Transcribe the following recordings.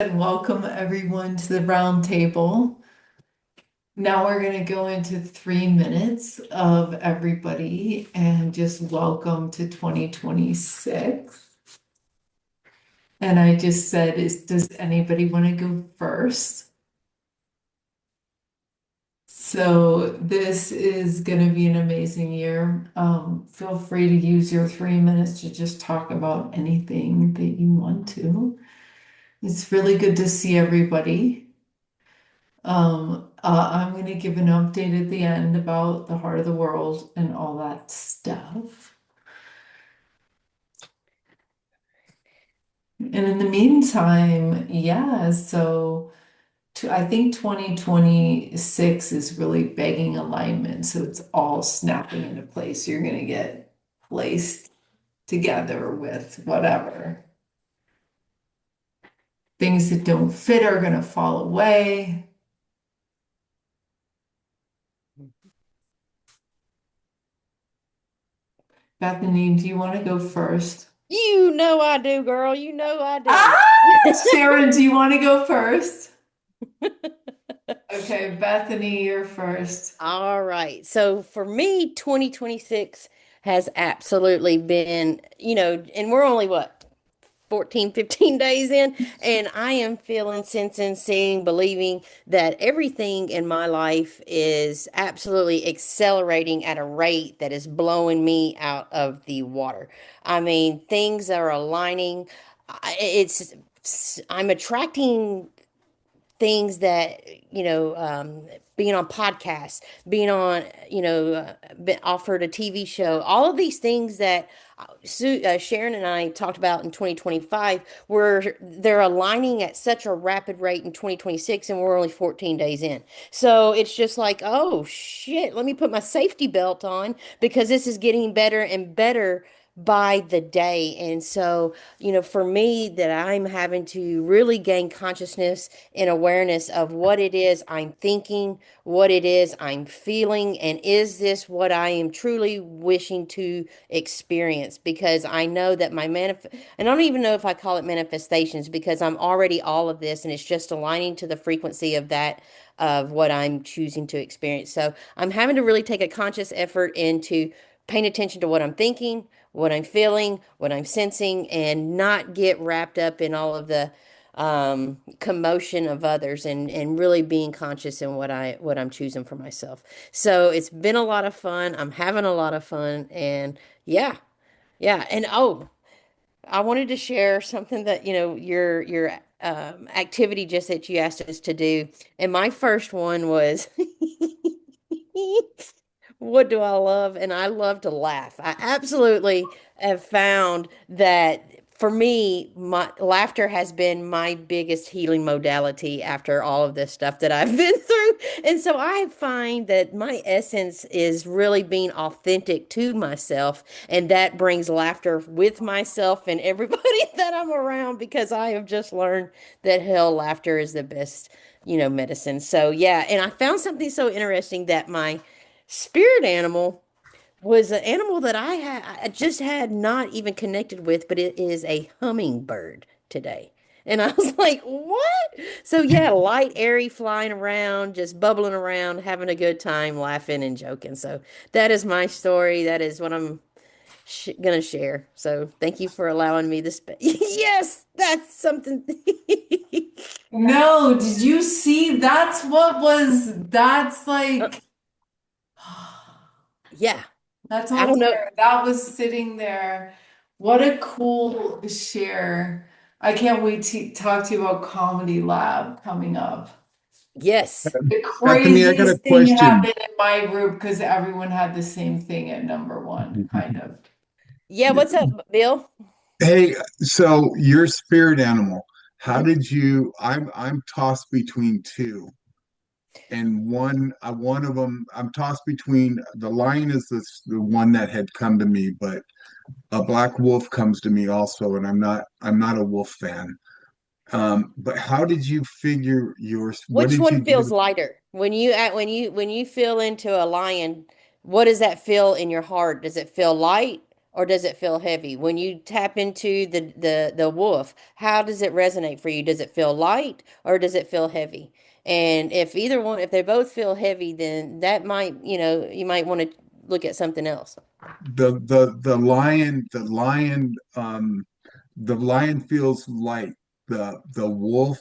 And welcome everyone to the round table. Now we're going to go into 3 minutes of everybody and just welcome to 2026. And I just said, does anybody want to go first? So this is going to be an amazing year. Feel free to use your 3 minutes to just talk about anything that you want to. It's really good to see everybody. I'm going to give an update at the end about the heart of the world and all that stuff. And in the meantime, yeah, so I think 2026 is really begging alignment. So it's all snapping into place. You're going to get placed together with whatever. Things that don't fit are going to fall away. Bethany, do you want to go first? You know I do, girl. You know I do. Ah, Sharon, do you want to go first? Okay, Bethany, you're first. All right. So for me, 2026 has absolutely been, and we're only what, 14, 15 days in, and I am feeling, sensing, seeing, believing that everything in my life is absolutely accelerating at a rate that is blowing me out of the water. I mean, things are aligning. It's I'm attracting things that being on podcasts, being on been offered a TV show, all of these things that Sharon and I talked about in 2025, where they're aligning at such a rapid rate in 2026, and we're only 14 days in. So it's just like, oh shit, let me put my safety belt on because this is getting better and better by the day. And so, for me, that I'm having to really gain consciousness and awareness of what it is I'm thinking, what it is I'm feeling, and is this what I am truly wishing to experience? Because I know that and I don't even know if I call it manifestations because I'm already all of this and it's just aligning to the frequency of that of what I'm choosing to experience. So I'm having to really take a conscious effort into paying attention to what I'm thinking, what I'm feeling, what I'm sensing, and not get wrapped up in all of the commotion of others and really being conscious in what I'm choosing for myself. So it's been a lot of fun. I'm having a lot of fun, and yeah, yeah. And oh, I wanted to share something that your activity just that you asked us to do, and my first one was what do I love? And I love to laugh. I absolutely have found that for me, my laughter has been my biggest healing modality after all of this stuff that I've been through. And so I find that my essence is really being authentic to myself. And that brings laughter with myself and everybody that I'm around because I have just learned that hell laughter is the best, medicine. So yeah. And I found something so interesting that my spirit animal was an animal that I just had not even connected with, but it is a hummingbird today. And I was like, what? So yeah, light, airy, flying around, just bubbling around, having a good time, laughing and joking. So that is my story. That is what I'm gonna share. So thank you for allowing me this. Yes, that's something. No, did you see? That's Uh, like, yeah, that's I all don't know. there. That was sitting there. What a cool share. I can't wait to talk to you about Comedy Lab coming up. Yes. The Bethany, I got a craziest thing question. happened in my group because everyone had the same thing at number one, kind of. Yeah, what's up, Bill? Hey, so your spirit animal, how Mhm. did you? I'm tossed between two, and one of them I'm tossed between. The lion is the one that had come to me, but a black wolf comes to me also, and I'm not a wolf fan. But how did you figure yours? What Which did one you do? feels lighter? When you feel into a lion, what does that feel in your heart? Does it feel light? or does it feel heavy? When you tap into the wolf, how does it resonate for you? Does it feel light or does it feel heavy? And if either one, if they both feel heavy, then that might, you might want to look at something else. The lion feels light. The wolf,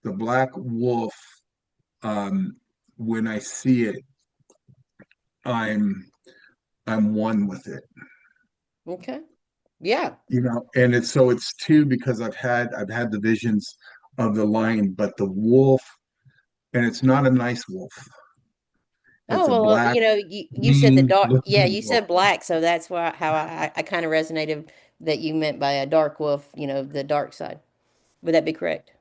the black wolf, um, when I see it, I'm I'm one with it. Okay. Yeah. And it's two because I've had the visions of the lion, but the wolf, and it's not a nice wolf. Oh, It's a well, black, you said the mean dark, yeah, looking you wolf. said black, so that's why how I kind of resonated that you meant by a dark wolf, the dark side. Would that be correct?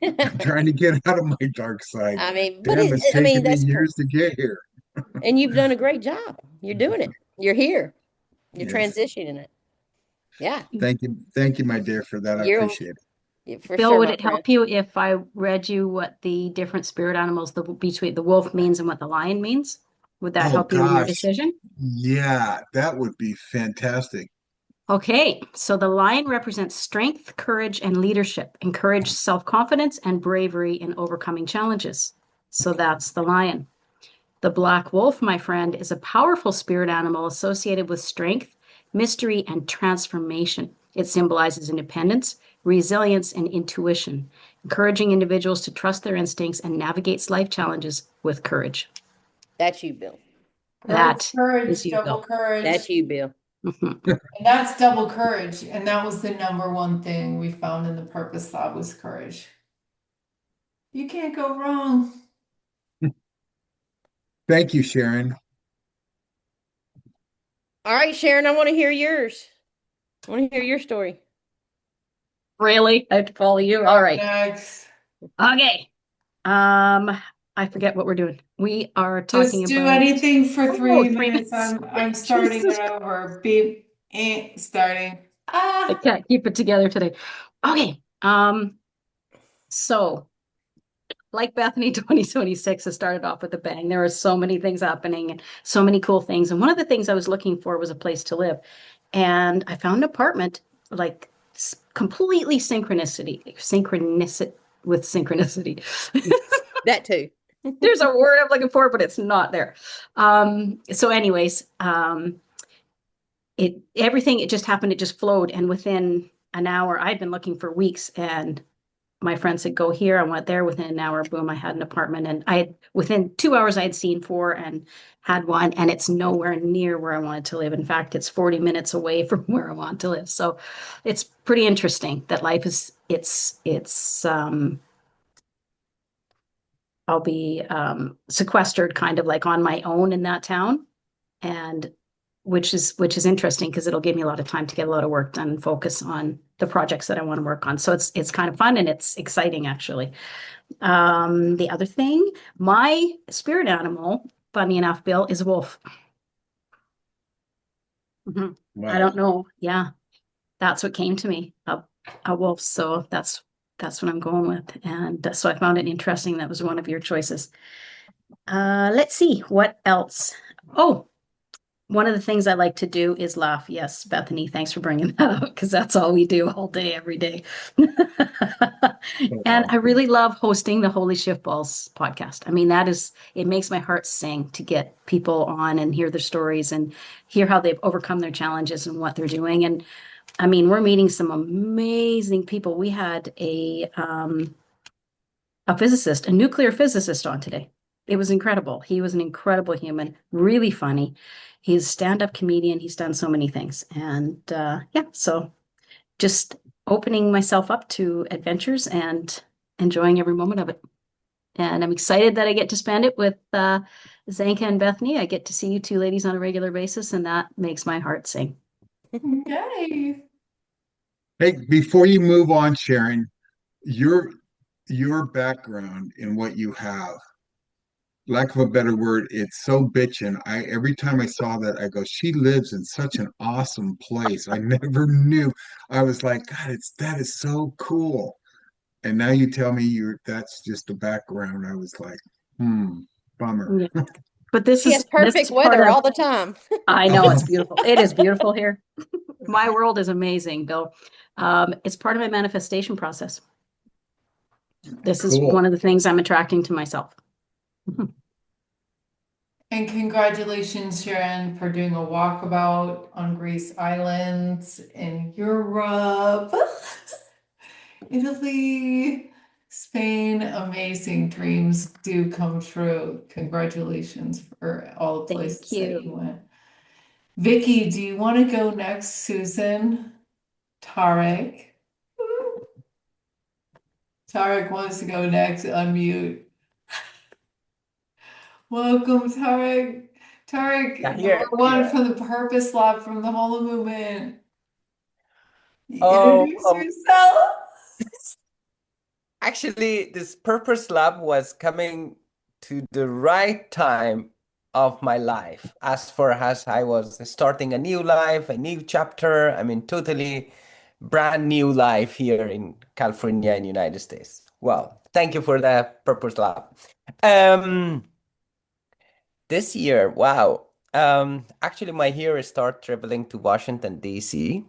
I'm trying to get out of my dark side. I mean, but Damn, it's I mean, taken me that's cool. years to get here. And you've done a great job. You're doing it. You're here. You're Yes. transitioning it. Yeah, Thank you, my dear, for that. I you're appreciate it. for Bill, sure, would my it friend. help you if I read you what the different spirit animals between the wolf means and what the lion means? Would that Oh help you in your gosh, decision? yeah, that would be fantastic. Okay, so the lion represents strength, courage, and leadership, encourage self-confidence and bravery in overcoming challenges. So that's the lion. The black wolf, my friend, is a powerful spirit animal associated with strength, mystery, and transformation. It symbolizes independence, resilience, and intuition, encouraging individuals to trust their instincts and navigate life challenges with courage. That's you, Bill. Courage, That is courage, you, double Bill. That's courage. you, Bill. Mhm. And that's double courage. And that was the number one thing we found in the purpose lab was courage. You can't go wrong. Thank you, Sharon. All right, Sharon, I want to hear yours. I want to hear your story. Really? I have to follow you? You're All up right. next. Okay. Um, I forget what we're doing. We are talking Just do about, anything for oh, three three minutes. minutes. I'm starting Jesus, it over. Beep, ain't starting. I Ah. can't keep it together today. Okay. So like Bethany 2026 has started off with a bang. There are so many things happening and so many cool things. And one of the things I was looking for was a place to live. And I found an apartment like completely synchronicity with synchronicity. That too. There's a word I'm looking for, but it's not there. So anyways, it just happened, it just flowed. And within an hour, I'd been looking for weeks and my friend said, go here. I went there within an hour. Boom, I had an apartment. And within 2 hours, I had seen four and had one. And it's nowhere near where I wanted to live. In fact, it's 40 minutes away from where I want to live. So it's pretty interesting that life is, I'll be sequestered kind of like on my own in that town. And which is interesting because it'll give me a lot of time to get a lot of work done and focus on the projects that I want to work on. So it's kind of fun and it's exciting actually. The other thing, my spirit animal, funny enough, Bill, is a wolf. Mhm. I Wow. don't know. Yeah, that's what came to me, a wolf. So that's what I'm going with. And so I found it interesting. That was one of your choices. Let's see what else. Oh, one of the things I like to do is laugh. Yes, Bethany, thanks for bringing that up because that's all we do all day, every day. So And I awesome. really love hosting the Holy Shift Balls podcast. I mean, it makes my heart sing to get people on and hear their stories and hear how they've overcome their challenges and what they're doing. And I mean, we're meeting some amazing people. We had a physicist, a nuclear physicist on today. It was incredible. He was an incredible human, really funny. He's a stand-up comedian. He's done so many things. And yeah, so just opening myself up to adventures and enjoying every moment of it. And I'm excited that I get to spend it with Zanka and Bethany. I get to see you two ladies on a regular basis, and that makes my heart sing. Okay. Hey, before you move on, Sharon, your your background in what you have, lack of a better word, it's so bitchin'. Every time I saw that, I go, she lives in such an awesome place. I never knew. I was like, God, that is so cool. And now you tell me that's just the background. I was like, bummer. Yeah. But this She has is perfect part weather of, all the time. I know it's beautiful. It is beautiful here. My world is amazing, Bill. It's part of my manifestation process. This is one Cool. of the things I'm attracting to myself. Mhm. And congratulations, Sharon, for doing a walkabout on Greece Islands in Europe, Italy, Spain. Amazing dreams do come true. Congratulations for all the Thank places that you. you went. Vicky, do you want to go next? Susan, Tarek. Tarek wants to go next. Unmute. Welcome, Tarek. Yeah, Tarek, number here, one here. from the Purpose Lab from the Holo Movement. Oh, Introduce yourself. actually, this Purpose Lab was coming to the right time of my life. As far as I was starting a new life, a new chapter, I mean, totally brand new life here in California in United States. Well, thank you for the Purpose Lab. Um, this year, wow. Actually, my year start traveling to Washington, D.C.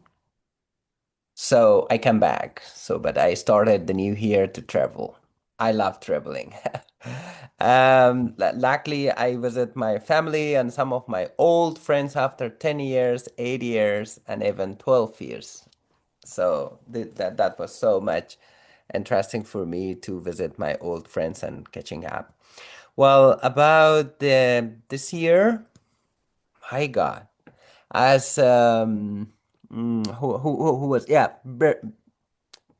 So I came back. But I started the new year to travel. I love traveling. Luckily, I visit my family and some of my old friends after 10 years, 8 years, and even 12 years. So that was so much interesting for me to visit my old friends and catching up. Well, about this year, my God, as who was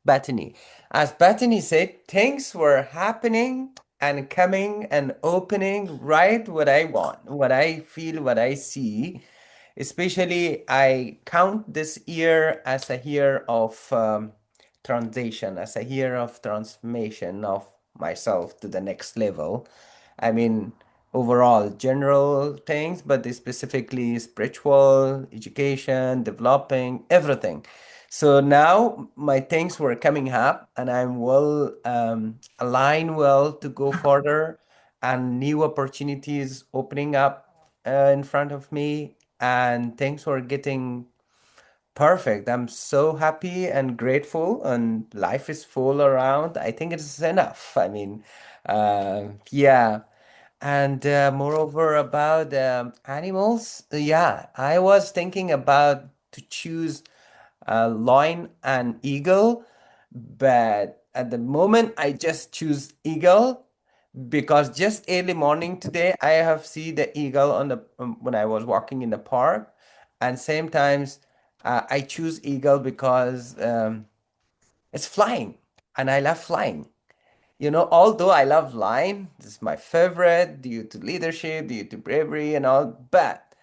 Bethany. As Bethany said, things were happening and coming and opening right what I want, what I feel, what I see. Especially, I count this year as a year of transition, as a year of transformation of myself to the next level. I mean, overall, general things, but specifically spiritual, education, developing, everything. So now my things were coming up, and I'm well aligned well to go further, and new opportunities opening up in front of me, and things were getting perfect. I'm so happy and grateful, and life is full around. I think it's enough. I mean, yeah. And moreover, about animals, yeah, I was thinking about to choose a lion and eagle, but at the moment, I just choose eagle because just early morning today, I have seen the eagle on the when I was walking in the park, and same times I choose eagle because it's flying, and I love flying. Although I love flying, this is my favorite due to leadership, due to bravery and all, but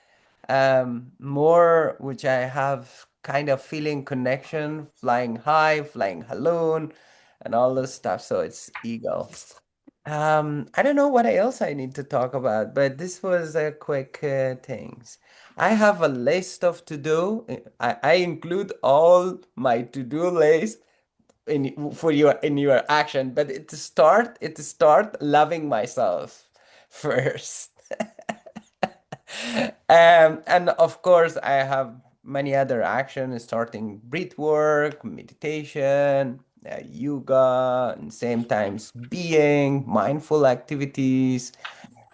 more which I have kind of feeling connection, flying high, flying alone, and all this stuff. So it's eagle. I don't know what else I need to talk about, but this was a quick things. I have a list of to do. I include all my to do list in your action, but it start loving myself first. And of course, I have many other actions, starting breath work, meditation, yoga, and same times being mindful activities.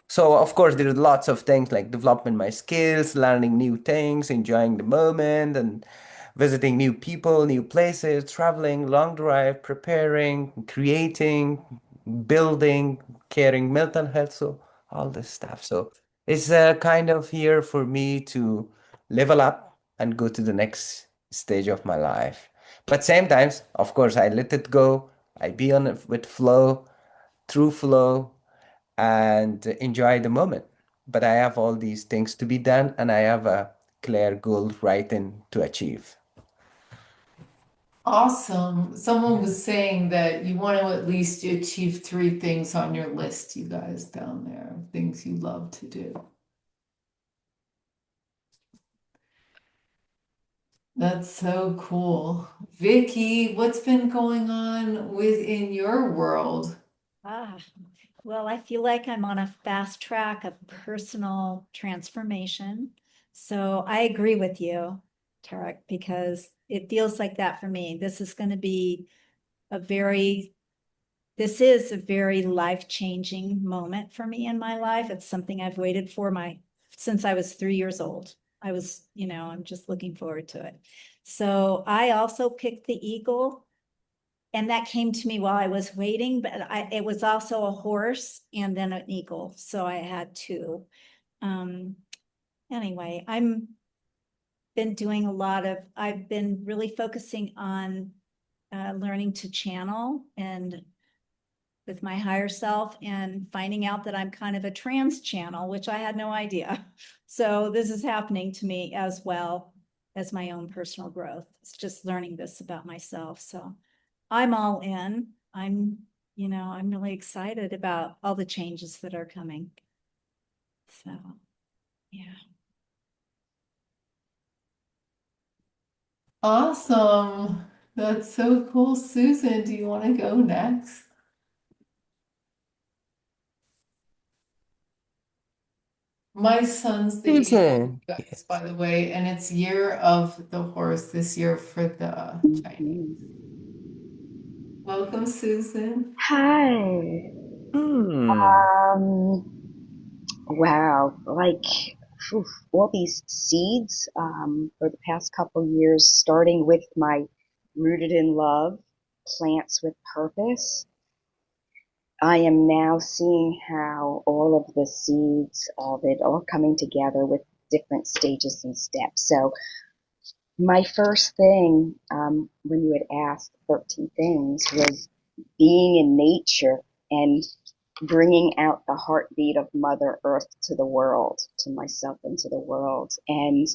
So of course, there's lots of things like developing my skills, learning new things, enjoying the moment, and visiting new people, new places, traveling, long drive, preparing, creating, building, caring mental health. So all this stuff. So it's a kind of here for me to level up and go to the next stage of my life. But same times, of course, I let it go. I be on it with flow, through flow, and enjoy the moment. But I have all these things to be done, and I have a clear goal right in to achieve. Awesome. Someone was saying that you want to at least achieve three things on your list, you guys down there, things you love to do. That's so cool. Vicky, what's been going on within your world? Ah, Well, I feel like I'm on a fast track of personal transformation. So I agree with you, Tarek, because it feels like that for me. A very, this is a very life-changing moment for me in my life. It's something I've waited for since I was 3 years old. I'm just looking forward to it. So I also picked the eagle. And that came to me while I was waiting, but it was also a horse and then an eagle. So I had two. Um, anyway, I've been really focusing on learning to channel and with my higher self and finding out that I'm kind of a trans channel, which I had no idea. So this is happening to me as well as my own personal growth. It's just learning this about myself. So I'm all in. I'm really excited about all the changes that are coming. So, yeah. Awesome. That's so cool. Susan, do you want to go next? My son's the eagle, Susan, guys, by the way, and it's year of the horse this year for the Chinese. Welcome, Susan. Hi. hmm, Wow. Phew, all these seeds for the past couple years, starting with my Rooted in Love, Plants with Purpose. I am now seeing how all of the seeds of it all coming together with different stages and steps. So my first thing, when you had asked 13 things, was being in nature and bringing out the heartbeat of Mother Earth to the world, to myself and to the world. And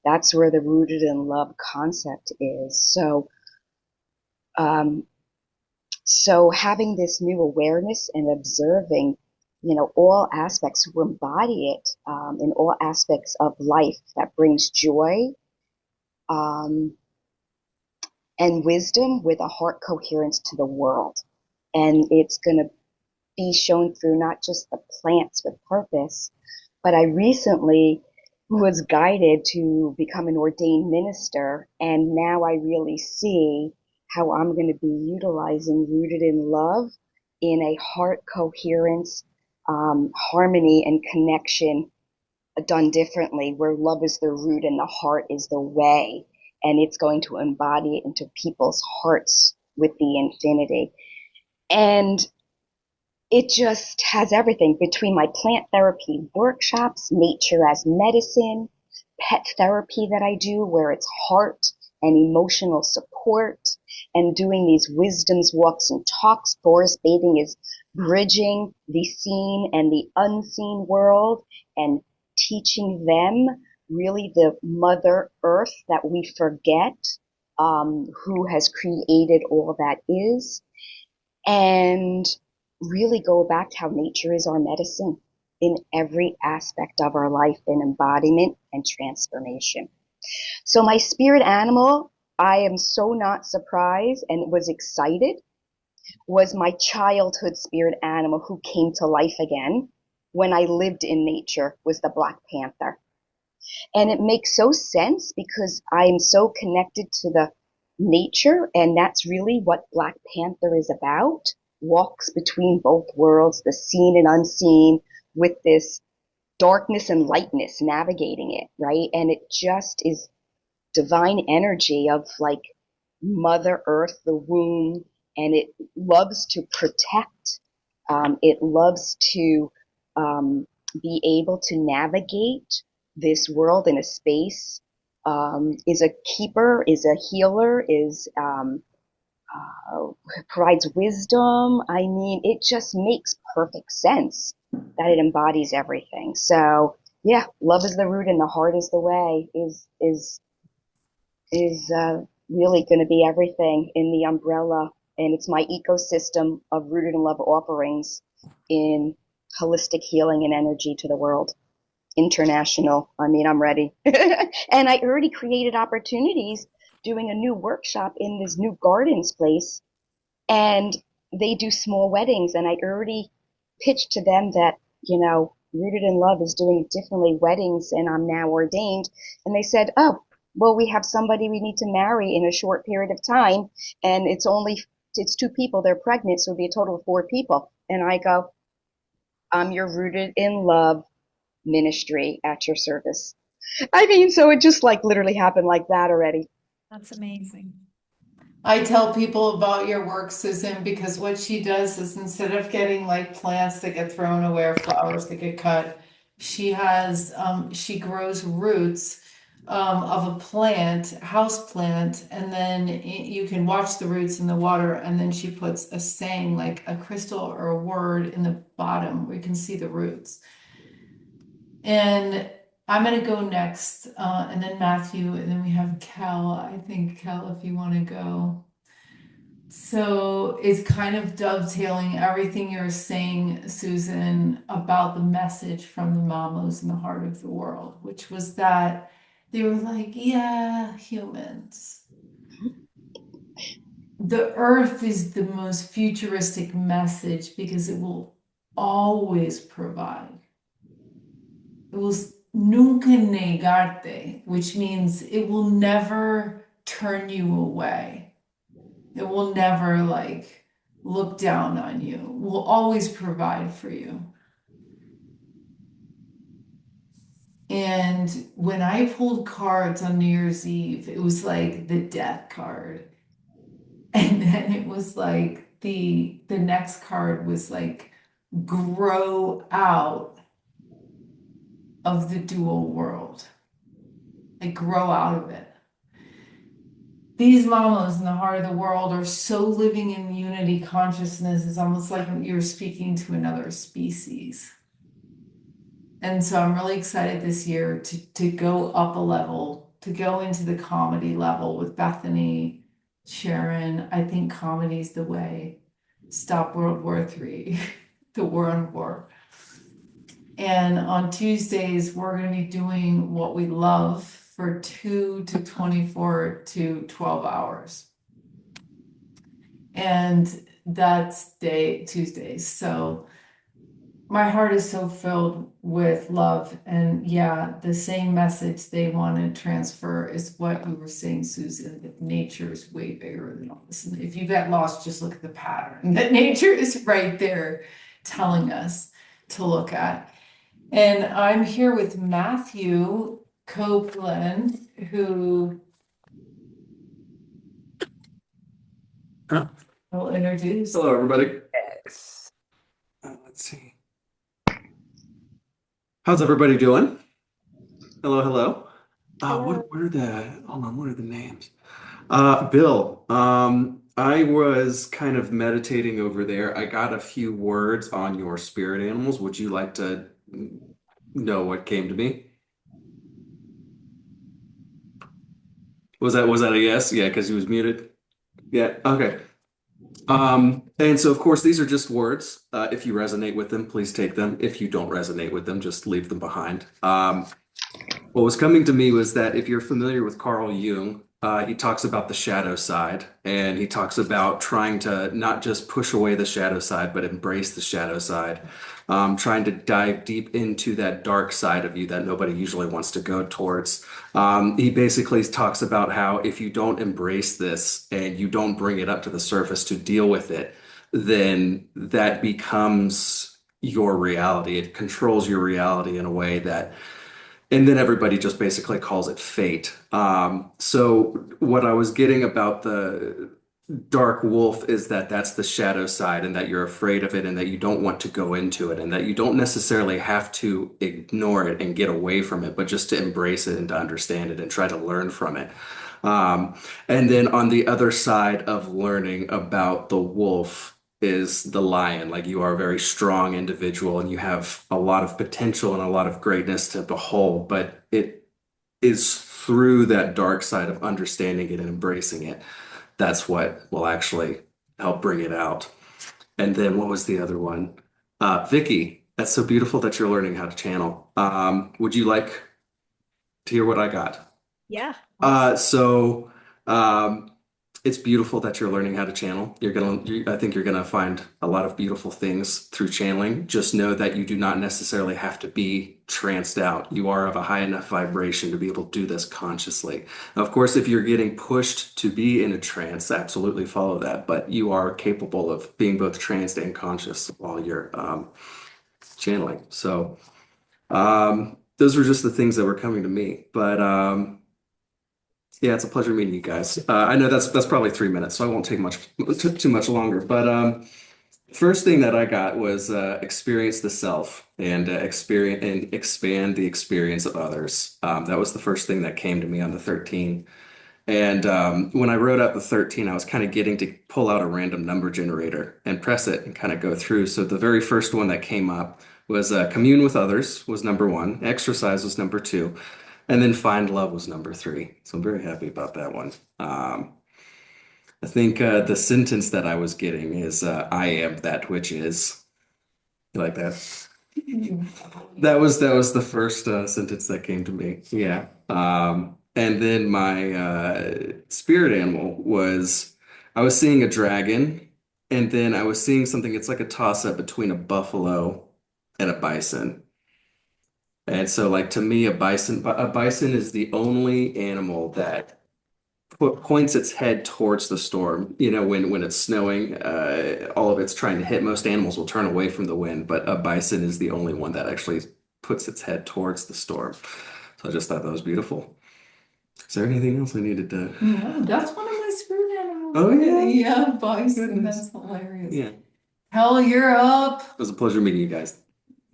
that's where the Rooted in Love concept is. Um, so having this new awareness and observing, all aspects, to embody it in all aspects of life that brings joy um, and wisdom with a heart coherence to the world. And it's going to be shown through not just the plants with purpose, but I recently was guided to become an ordained minister, and now I really see how I'm going to be utilizing Rooted in Love in a heart coherence, harmony and connection done differently, where love is the root and the heart is the way, and it's going to embody it into people's hearts with the infinity. And it just has everything between my plant therapy workshops, nature as medicine, pet therapy that I do, where it's heart and emotional support, and doing these wisdoms walks and talks. Forest bathing is bridging the seen and the unseen world and teaching them really the Mother Earth that we forget, who has created all that is, and really go back to how nature is our medicine in every aspect of our life in embodiment and transformation. So my spirit animal, I am so not surprised and was excited, was my childhood spirit animal who came to life again when I lived in nature, was the Black Panther. And it makes so sense because I am so connected to the nature, and that's really what Black Panther is about. Walks between both worlds, the seen and unseen, with this darkness and lightness navigating it, right? And it just is divine energy of like Mother Earth, the womb, and it loves to protect. It loves to be able to navigate this world in a space. Is a keeper, is a healer, is provides wisdom. I mean, it just makes perfect sense that it embodies everything. So yeah, love is the root and the heart is the way is really going to be everything in the umbrella. And it's my ecosystem of Rooted in Love offerings in holistic healing and energy to the world. International. I mean, I'm ready. And I already created opportunities doing a new workshop in this new gardens place, and they do small weddings, and I already pitched to them that, Rooted in Love is doing differently weddings and I'm now ordained. And they said, oh, well, we have somebody we need to marry in a short period of time. And it's two people, they're pregnant. So it'll be a total of four people. And I go, I'm your Rooted in Love ministry at your service. I mean, so it just like literally happened like that already. That's amazing. I tell people about your work, Susan, because what she does is instead of getting like plants that get thrown away or flowers that get cut, she grows roots of a plant, house plant, and then you can watch the roots in the water, and then she puts a saying like a crystal or a word in the bottom where you can see the roots. And I'm gonna go next, and then Matthew, and then we have Kel. I think Kel, if you want to go. So it's kind of dovetailing everything you're saying, Susan, about the message from the mamos in the heart of the world, which was that they were like, yeah, humans. The earth is the most futuristic message because it will always provide. It will nunca negarte, which means it will never turn you away. It will never like look down on you. It will always provide for you. And when I pulled cards on New Year's Eve, it was like the death card. And then it was like the next card was like grow out of the dual world. Like grow out of it. These mamas in the heart of the world are so living in unity consciousness, it's almost like you're speaking to another species. And so I'm really excited this year to go up a level, to go into the comedy level with Bethany, Sharon. I think comedy's the way. Stop World War III, the war on war. And on Tuesdays, we're going to be doing what we love for 2 to 24 to 12 hours. And that's Tuesdays. So my heart is so filled with love. And yeah, the same message they want to transfer is what we were saying, Susan, that nature is way bigger than all this. And if you get lost, just look at the pattern that nature is right there telling us to look at. And I'm here with Matthew Copeland, who will introduce. Hello, everybody. Yes. Let's see. How's everybody doing? Hello, hello. What are hold on, what are the names? Bill, I was kind of meditating over there. I got a few words on your spirit animals. Would you like to know what came to me? Was that a yes? Yeah, because he was muted. Yeah, okay. And so of course these are just words. If you resonate with them, please take them. If you don't resonate with them, just leave them behind. What was coming to me was that if you're familiar with Carl Jung, he talks about the shadow side, and he talks about trying to not just push away the shadow side, but embrace the shadow side, trying to dive deep into that dark side of you that nobody usually wants to go towards. He basically talks about how if you don't embrace this and you don't bring it up to the surface to deal with it, then that becomes your reality. It controls your reality in a way that and then everybody just basically calls it fate. So what I was getting about the dark wolf is that that's the shadow side and that you're afraid of it and that you don't want to go into it and that you don't necessarily have to ignore it and get away from it, but just to embrace it and to understand it and try to learn from it. And then on the other side of learning about the wolf is the lion. Like you are a very strong individual and you have a lot of potential and a lot of greatness to behold, but it is through that dark side of understanding it and embracing it. That's what will actually help bring it out. And then what was the other one? Vicky, that's so beautiful that you're learning how to channel. Would you like to hear what I got? Yeah. So um, it's beautiful that you're learning how to channel. I think you're gonna find a lot of beautiful things through channeling. Just know that you do not necessarily have to be tranced out. You are of a high enough vibration to be able to do this consciously. Now, of course, if you're getting pushed to be in a trance, absolutely follow that. But you are capable of being both tranced and conscious while you're channeling. So those were just the things that were coming to me. But yeah, it's a pleasure meeting you guys. I know that's probably 3 minutes, so I won't take too much longer. But first thing that I got was experience the self and experience and expand the experience of others. That was the first thing that came to me on the 13. And when I wrote out the 13, I was kind of getting to pull out a random number generator and press it and kind of go through. So the very first one that came up was commune with others was number one, exercise was number two, and then find love was number three. So I'm very happy about that one. I think the sentence that I was getting is I am that which is. You like that? That was the first sentence that came to me. Yeah. And then my spirit animal was I was seeing a dragon, and then I was seeing something. It's like a toss-up between a buffalo and a bison. And so, like to me, a bison is the only animal that points its head towards the storm. You know, when it's snowing, all of it's trying to hit. Most animals will turn away from the wind, but a bison is the only one that actually puts its head towards the storm. So I just thought that was beautiful. Is there anything else I needed to? No, that's one of my spirit animals. Oh, yeah? Yeah, bison. Goodness. That's hilarious. Yeah, Hell, you're up. it was a pleasure meeting you guys.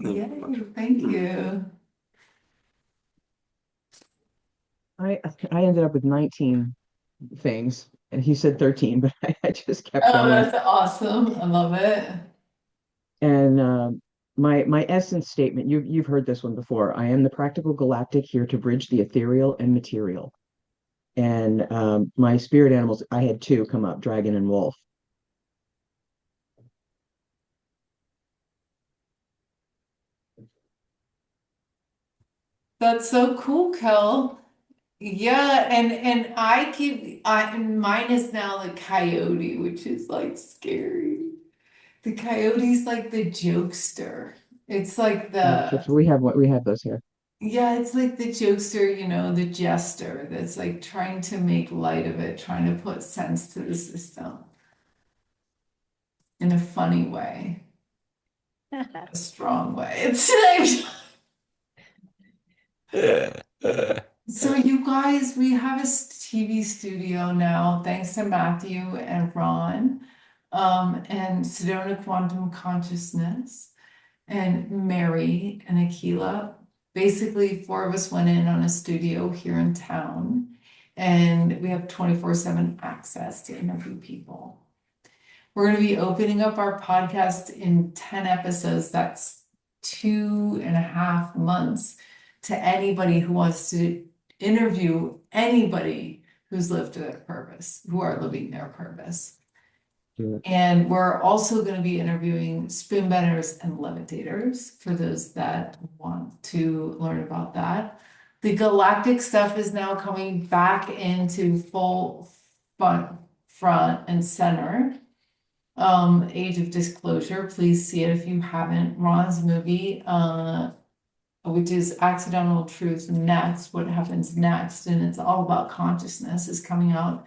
Thank you Yay, very much. thank you. I ended up with 19 things, and he said 13, but I just kept Oh, going. that's awesome. I love it. And my essence statement, you've heard this one before. I am the practical galactic here to bridge the ethereal and material. And my spirit animals, I had two come up, dragon and wolf. That's so cool, Kel. Yeah, and and mine is now the coyote, which is like scary. The coyote's like the jokester. It's like the We have those here. yeah, it's like the jokester, the jester that's like trying to make light of it, trying to put sense to the system in a funny way, a strong way. So you guys, we have a TV studio now, thanks to Matthew and Ron, and Sedona Quantum Consciousness, and Mary and Akila. Basically, four of us went in on a studio here in town, and we have 24/7 access to interview people. We're going to be opening up our podcast in 10 episodes. That's 2.5 months to anybody who wants to interview anybody who's lived their purpose, who are living their purpose. Yeah. And we're also going to be interviewing spoon benders and levitators for those that want to learn about that. The galactic stuff is now coming back into full front and center. Age of Disclosure, please see it if you haven't. Ron's movie, which is Accidental Truth Next, What Happens Next, and it's all about consciousness, is coming out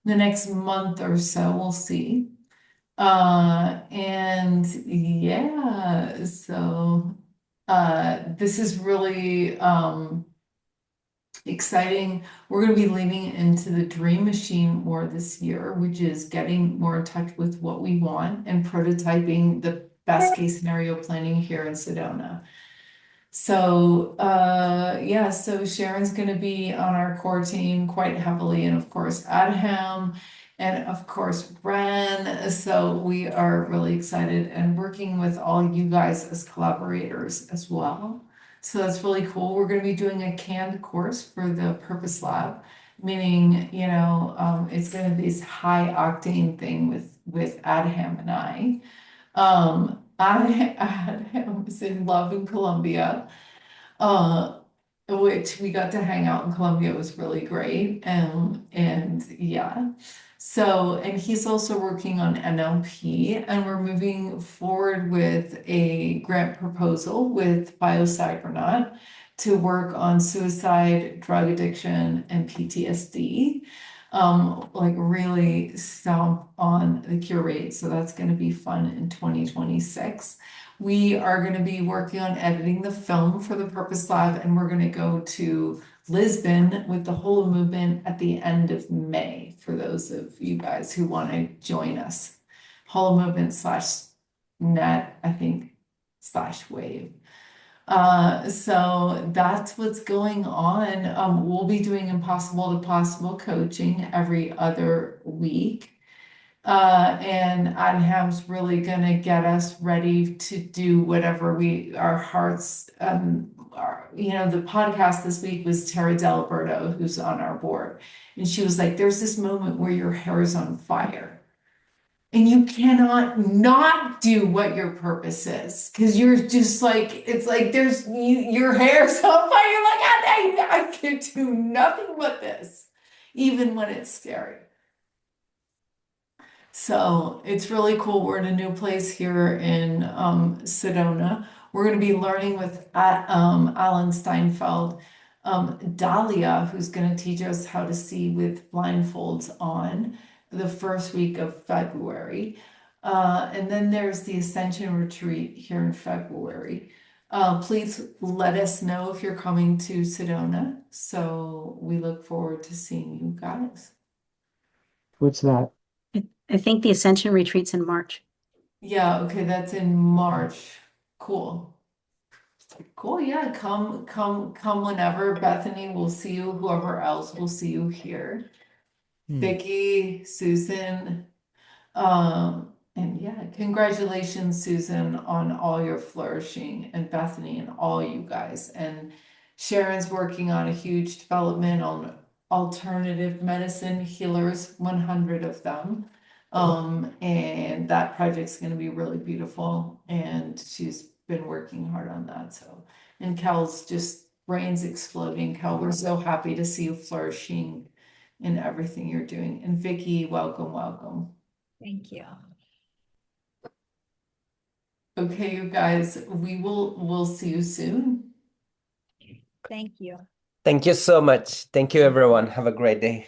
the next month or so. We'll see. And yeah, so this is really exciting. We're going to be leaning into the dream machine more this year, which is getting more in touch with what we want and prototyping the best case scenario planning here in Sedona. So yeah, so Sharon's going to be on our core team quite heavily, and of course Adham, and of course Ren. So we are really excited and working with all you guys as collaborators as well. So that's really cool. We're going to be doing a canned course for the Purpose Lab, meaning, it's going to be this high octane thing with Adham and I. Adham is in love in Colombia, which we got to hang out in Colombia. It was really great. And yeah, So, and he's also working on NLP, and we're moving forward with a grant proposal with BioCybernaut to work on suicide, drug addiction, and PTSD. Like really stomp on the cure rate. So that's going to be fun in 2026. We are going to be working on editing the film for the Purpose Lab, and we're going to go to Lisbon with the Holo Movement at the end of May for those of you guys who want to join us. Holo Movement / net, I think, / wave. So that's what's going on. We'll be doing impossible to possible coaching every other week. And Adham's really gonna get us ready to do whatever our hearts, the podcast this week was Tara Delaberto, who's on our board. And she was like, there's this moment where your hair is on fire. And you cannot not do what your purpose is. Because you're just like, it's like your hair's on fire. You're like, I can do nothing but this, even when it's scary. So it's really cool. We're in a new place here in Sedona. We're going to be learning with Alan Steinfeld, Dahlia, who's going to teach us how to see with blindfolds on the first week of February. And then there's the Ascension Retreat here in February. Please let us know if you're coming to Sedona. So we look forward to seeing you guys. What's that? I think the Ascension retreat's in March. Yeah, okay, that's in March. Cool. Cool, yeah, come whenever. Bethany will see you, whoever else will see you here. Vicky, Susan, and yeah, congratulations, Susan, on all your flourishing, and Bethany and all you guys. And Sharon's working on a huge development on alternative medicine healers, 100 of them. And that project's going to be really beautiful, and she's been working hard on that. So, and Kel's just brains exploding. Kel, we're so happy to see you flourishing in everything you're doing. And Vicky, welcome, welcome. Thank you. Okay, you guys, we'll see you soon. Thank you. Thank you so much. Thank you, everyone. Have a great day.